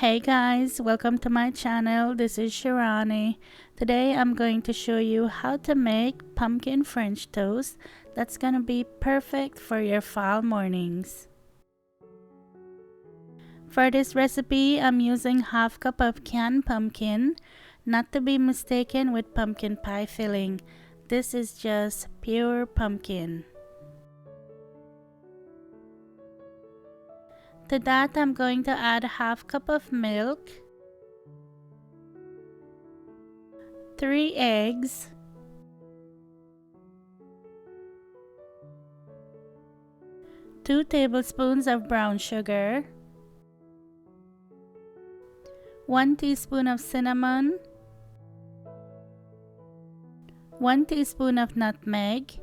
Hey guys, welcome to my channel. This is Shirani. Today I'm going to show you how to make pumpkin French toast that's gonna be perfect for your fall mornings. For this recipe, I'm using half cup of canned pumpkin, not to be mistaken with pumpkin pie filling. This is just pure pumpkin. To that, I'm going to add half cup of milk, 3 eggs, 2 tablespoons of brown sugar, 1 teaspoon of cinnamon, 1 teaspoon of nutmeg,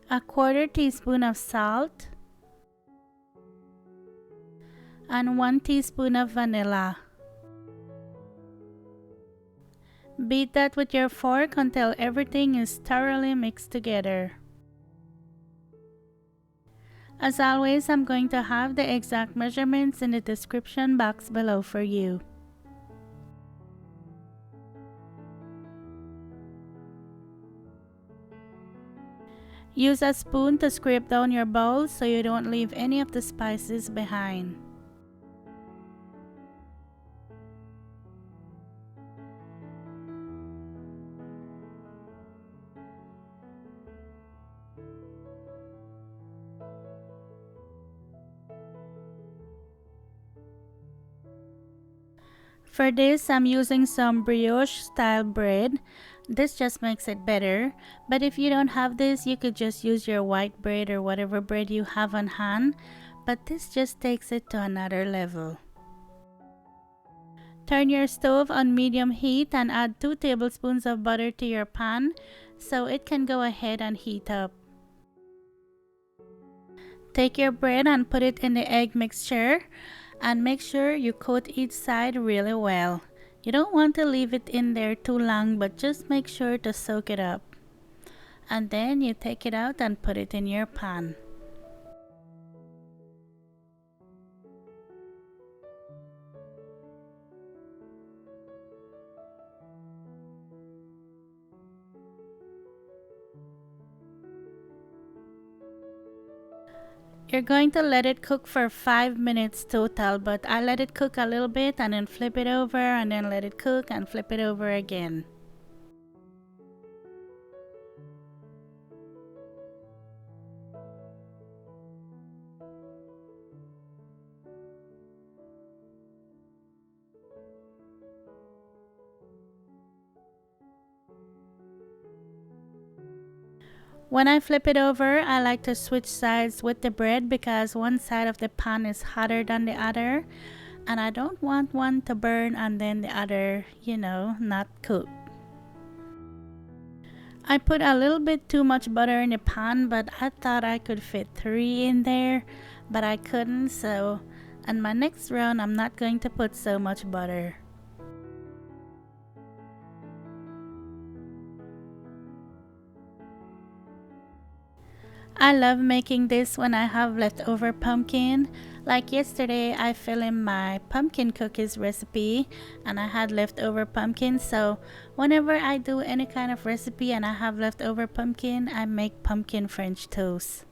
a quarter teaspoon of salt, and 1 teaspoon of vanilla. Beat that with your fork until everything is thoroughly mixed together. As always, I'm going to have the exact measurements in the description box below for you. Use a spoon to scrape down your bowl so you don't leave any of the spices behind. For this, I'm using some brioche style bread. This just makes it better, but if you don't have this, you could just use your white bread or whatever bread you have on hand, but this just takes it to another level. Turn your stove on medium heat and add 2 tablespoons of butter to your pan so it can go ahead and heat up. Take your bread and put it in the egg mixture and make sure you coat each side really well. You don't want to leave it in there too long, but just make sure to soak it up. And then you take it out and put it in your pan. You're going to let it cook for 5 minutes total, but I let it cook a little bit and then flip it over and then let it cook and flip it over again. When I flip it over, I like to switch sides with the bread because one side of the pan is hotter than the other, and I don't want one to burn and then the other, not cook. I put a little bit too much butter in the pan, but I thought I could fit 3 in there, but I couldn't, so on my next round I'm not going to put so much butter. I love making this when I have leftover pumpkin. Like yesterday, I filmed my pumpkin cookies recipe and I had leftover pumpkin. So whenever I do any kind of recipe and I have leftover pumpkin, I make pumpkin French toast.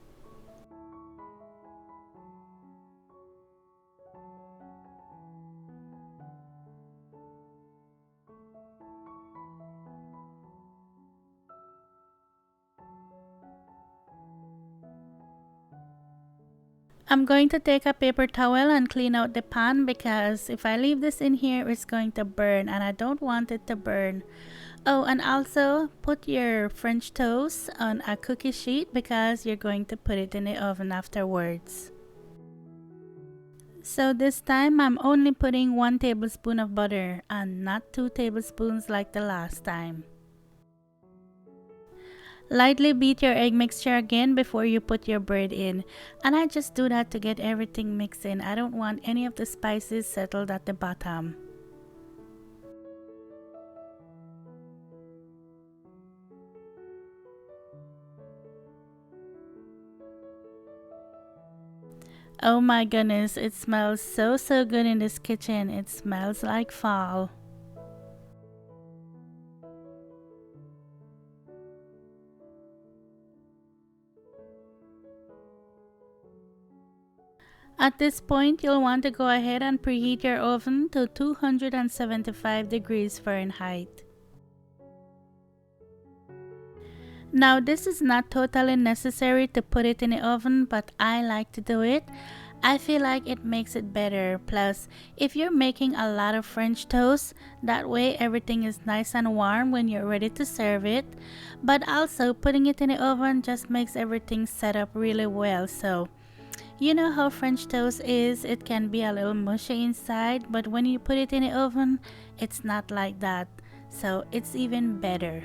I'm going to take a paper towel and clean out the pan because if I leave this in here, it's going to burn and I don't want it to burn. Oh, and also put your French toast on a cookie sheet because you're going to put it in the oven afterwards. So this time I'm only putting 1 tablespoon of butter and not 2 tablespoons like the last time. Lightly beat your egg mixture again before you put your bread in, and I just do that to get everything mixed in. I don't want any of the spices settled at the bottom. Oh my goodness, it smells so good in this kitchen. It smells like fall. At this point, you'll want to go ahead and preheat your oven to 275 degrees Fahrenheit. Now, this is not totally necessary to put it in the oven, but I like to do it. I feel like it makes it better. Plus, if you're making a lot of French toast, that way everything is nice and warm when you're ready to serve it. But also, putting it in the oven just makes everything set up really well. So, you know how French toast is, it can be a little mushy inside, but when you put it in the oven, it's not like that. So, it's even better.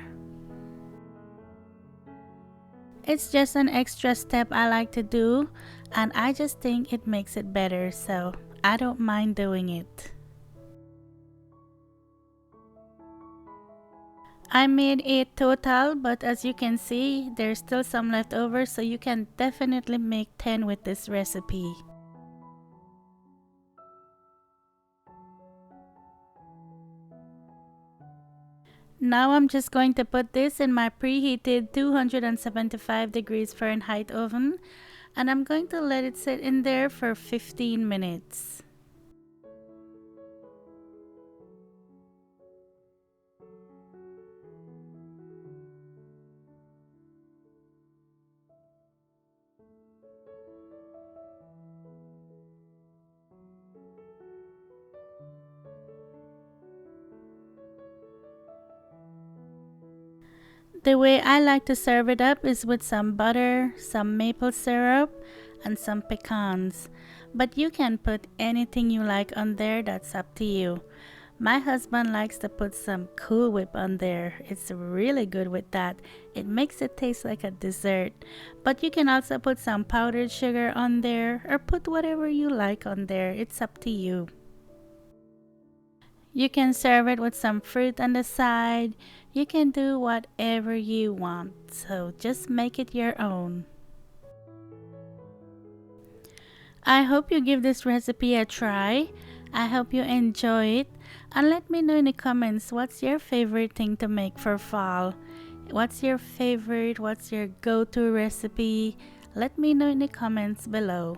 It's just an extra step I like to do, and I just think it makes it better, so I don't mind doing it. I made 8 total, but as you can see, there's still some left over, so you can definitely make 10 with this recipe. Now I'm just going to put this in my preheated 275 degrees Fahrenheit oven, and I'm going to let it sit in there for 15 minutes. The way I like to serve it up is with some butter, some maple syrup, and some pecans. But you can put anything you like on there, that's up to you. My husband likes to put some Cool Whip on there. It's really good with that. It makes it taste like a dessert. But you can also put some powdered sugar on there or put whatever you like on there. It's up to you. You can serve it with some fruit on the side. You can do whatever you want. So just make it your own. I hope you give this recipe a try. I hope you enjoy it. And let me know in the comments what's your favorite thing to make for fall. What's your favorite? What's your go-to recipe? Let me know in the comments below.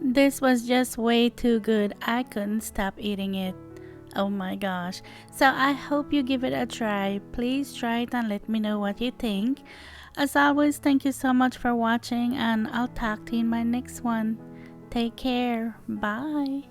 This was just way too good. I couldn't stop eating it. Oh my gosh. So I hope you give it a try. Please try it and let me know what you think. As always, thank you so much for watching, and I'll talk to you in my next one. Take care. Bye.